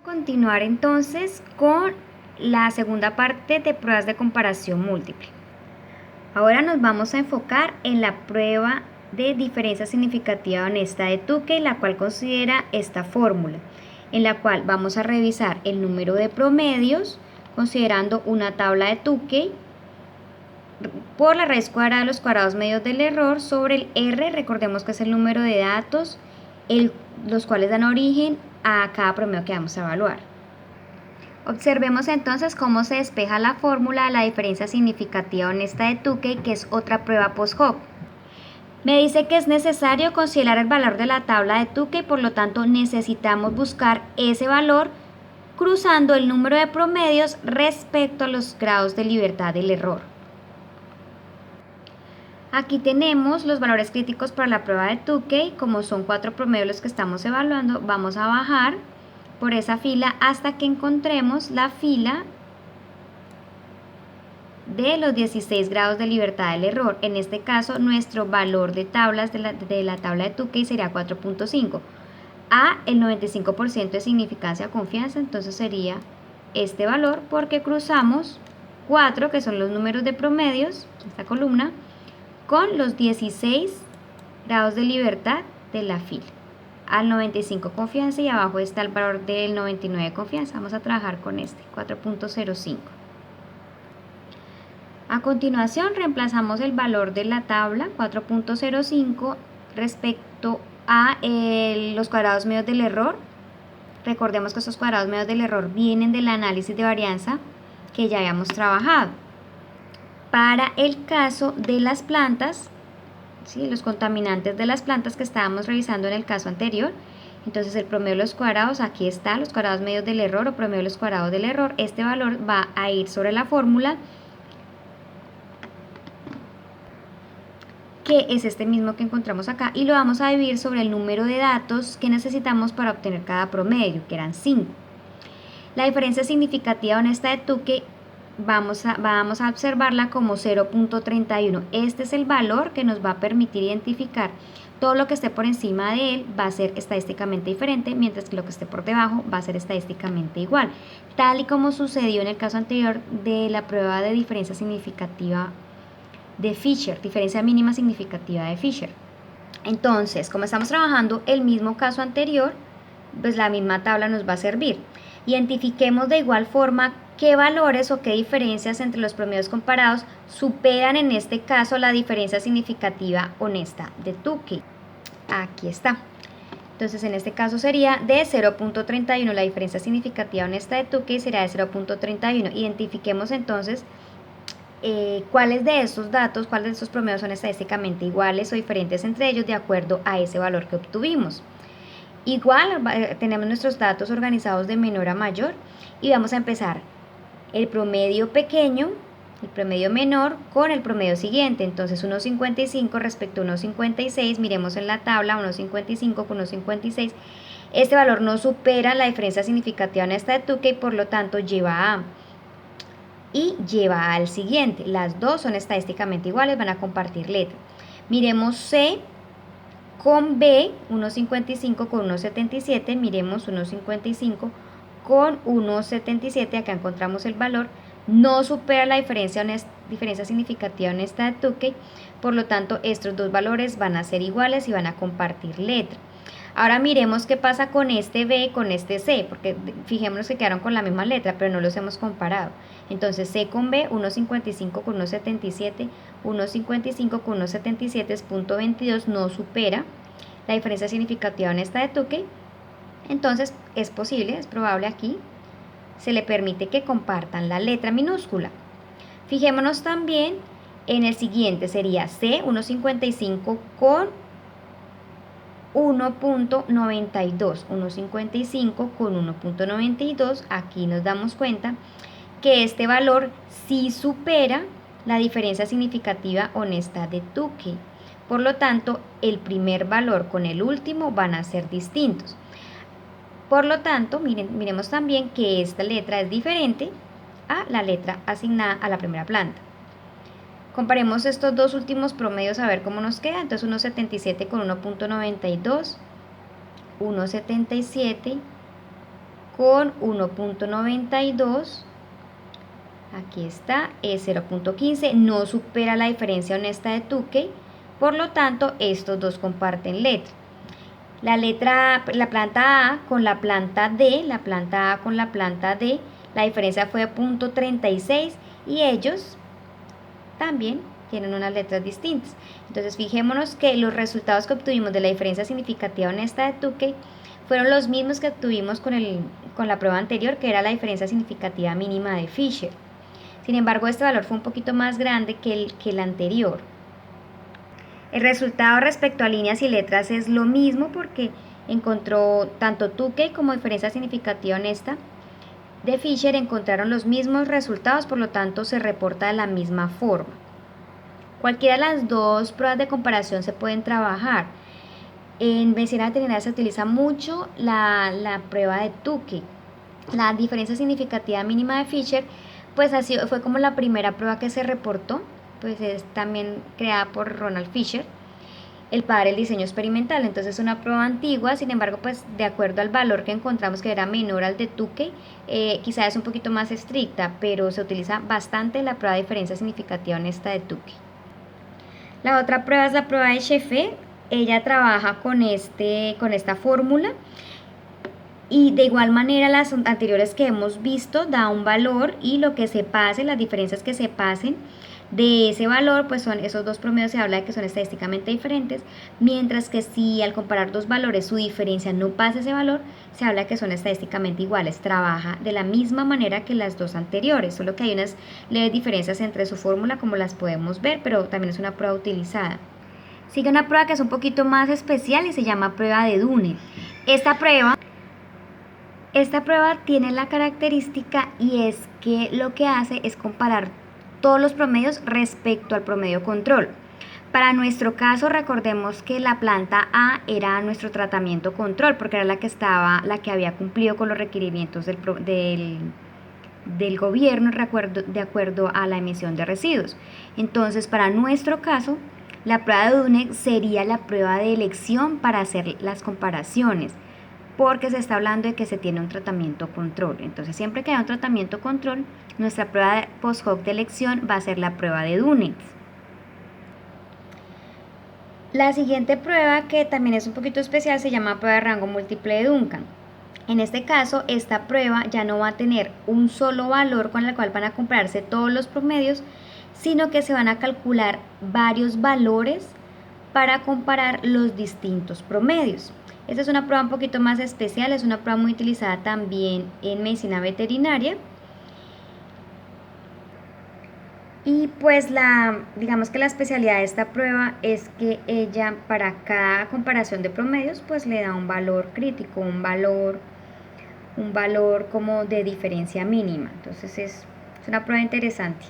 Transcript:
Continuar entonces con la segunda parte de pruebas de comparación múltiple. Ahora nos vamos a enfocar en la prueba de diferencia significativa honesta de Tukey, la cual considera esta fórmula, en la cual vamos a revisar el número de promedios considerando una tabla de Tukey por la raíz cuadrada de los cuadrados medios del error sobre el R, recordemos que es el número de datos, los cuales dan origen a cada promedio que vamos a evaluar. Observemos entonces cómo se despeja la fórmula de la diferencia significativa honesta de Tukey, que es otra prueba post-hoc. Me dice que es necesario considerar el valor de la tabla de Tukey, por lo tanto necesitamos buscar ese valor cruzando el número de promedios respecto a los grados de libertad del error. Aquí tenemos los valores críticos para la prueba de Tukey. Como son 4 promedios los que estamos evaluando, vamos a bajar por esa fila hasta que encontremos la fila de los 16 grados de libertad del error. En este caso, nuestro valor de tablas de la tabla de Tukey sería 4.5. A, el 95% de significancia confianza, entonces sería este valor porque cruzamos 4, que son los números de promedios, esta columna, con los 16 grados de libertad de la fila. Al 95 confianza y abajo está el valor del 99 confianza. Vamos a trabajar con este, 4.05. A continuación reemplazamos el valor de la tabla, 4.05, respecto a los cuadrados medios del error. Recordemos que estos cuadrados medios del error vienen del análisis de varianza que ya habíamos trabajado. Para el caso de las plantas, ¿sí?, los contaminantes de las plantas que estábamos revisando en el caso anterior, entonces el promedio de los cuadrados, aquí está, los cuadrados medios del error o promedio de los cuadrados del error, este valor va a ir sobre la fórmula, que es este mismo que encontramos acá, y lo vamos a dividir sobre el número de datos que necesitamos para obtener cada promedio, que eran 5. La diferencia significativa honesta de Tukey vamos a observarla como 0.31. Este es el valor que nos va a permitir identificar todo lo que esté por encima de él va a ser estadísticamente diferente, mientras que lo que esté por debajo va a ser estadísticamente igual, tal y como sucedió en el caso anterior de la prueba de diferencia significativa de Fisher, diferencia mínima significativa de Fisher. Entonces, como estamos trabajando el mismo caso anterior, pues la misma tabla nos va a servir. Identifiquemos de igual forma qué valores o qué diferencias entre los promedios comparados superan en este caso la diferencia significativa honesta de Tukey. Aquí está. Entonces en este caso sería de 0.31, la diferencia significativa honesta de Tukey sería de 0.31. Identifiquemos entonces cuáles de estos datos, cuáles de estos promedios son estadísticamente iguales o diferentes entre ellos de acuerdo a ese valor que obtuvimos. Igual tenemos nuestros datos organizados de menor a mayor y vamos a empezar el promedio pequeño, el promedio menor con el promedio siguiente. Entonces 1.55 respecto a 1.56, miremos en la tabla 1.55 con 1.56. Este valor no supera la diferencia significativa en esta de Tukey, por lo tanto lleva A y lleva al siguiente. Las dos son estadísticamente iguales, van a compartir letra. Miremos C con B, 1.55 con 1.77, miremos 1.55 con 1.77, acá encontramos el valor, no supera la diferencia significativa honesta de Tukey, por lo tanto estos dos valores van a ser iguales y van a compartir letra. Ahora miremos qué pasa con este B y con este C, porque fijémonos que quedaron con la misma letra, pero no los hemos comparado. Entonces C con B, 1.55 con 1.77, 1.55 con 1.77 es 0.22, no supera la diferencia significativa honesta de Tukey. Entonces es posible, es probable aquí, se le permite que compartan la letra minúscula. Fijémonos también en el siguiente, sería C, 1.55 con 1.92, 1.55 con 1.92, aquí nos damos cuenta que este valor sí supera la diferencia significativa honesta de Tukey. Por lo tanto, el primer valor con el último van a ser distintos. Por lo tanto, miremos también que esta letra es diferente a la letra asignada a la primera planta. Comparemos estos dos últimos promedios a ver cómo nos queda. Entonces 1.77 con 1.92, 1.77 con 1.92. Aquí está, es 0.15, no supera la diferencia honesta de Tukey, por lo tanto estos dos comparten letra. La planta A con la planta D, la planta A con la planta D, la diferencia fue 0.36 y ellos también tienen unas letras distintas. Entonces fijémonos que los resultados que obtuvimos de la diferencia significativa honesta de Tukey fueron los mismos que obtuvimos con la prueba anterior, que era la diferencia significativa mínima de Fisher. Sin embargo, este valor fue un poquito más grande que el anterior. El resultado respecto a líneas y letras es lo mismo porque encontró tanto Tukey como diferencia significativa honesta de Fisher encontraron los mismos resultados, por lo tanto se reporta de la misma forma. Cualquiera de las dos pruebas de comparación se pueden trabajar. En medicina veterinaria se utiliza mucho la prueba de Tukey. La diferencia significativa mínima de Fisher pues así fue como la primera prueba que se reportó, pues es también creada por Ronald Fisher, el padre del diseño experimental. Entonces es una prueba antigua, sin embargo pues de acuerdo al valor que encontramos que era menor al de Tukey, quizás es un poquito más estricta, pero se utiliza bastante la prueba de diferencia significativa honesta de Tukey. La otra prueba es la prueba de Sheffer. Ella trabaja con esta fórmula. Y de igual manera las anteriores que hemos visto da un valor y lo que se pase, las diferencias que se pasen de ese valor, pues son esos dos promedios, se habla de que son estadísticamente diferentes, mientras que si al comparar dos valores su diferencia no pasa ese valor, se habla de que son estadísticamente iguales. Trabaja de la misma manera que las dos anteriores, solo que hay unas leves diferencias entre su fórmula como las podemos ver, pero también es una prueba utilizada. Sigue una prueba que es un poquito más especial y se llama prueba de Dunning. Esta prueba tiene la característica y es que lo que hace es comparar todos los promedios respecto al promedio control. Para nuestro caso, recordemos que la planta A era nuestro tratamiento control porque era la que había cumplido con los requerimientos del gobierno de acuerdo a la emisión de residuos. Entonces, para nuestro caso, la prueba de Dunning sería la prueba de elección para hacer las comparaciones, porque se está hablando de que se tiene un tratamiento control. Entonces siempre que haya un tratamiento control, nuestra prueba post hoc de elección va a ser la prueba de Dunning. La siguiente prueba, que también es un poquito especial, se llama prueba de rango múltiple de Duncan. En este caso, esta prueba ya no va a tener un solo valor con el cual van a compararse todos los promedios, sino que se van a calcular varios valores para comparar los distintos promedios. Esta es una prueba un poquito más especial, es una prueba muy utilizada también en medicina veterinaria. Y pues digamos que la especialidad de esta prueba es que ella para cada comparación de promedios pues le da un valor crítico, un valor como de diferencia mínima. Entonces es una prueba interesante.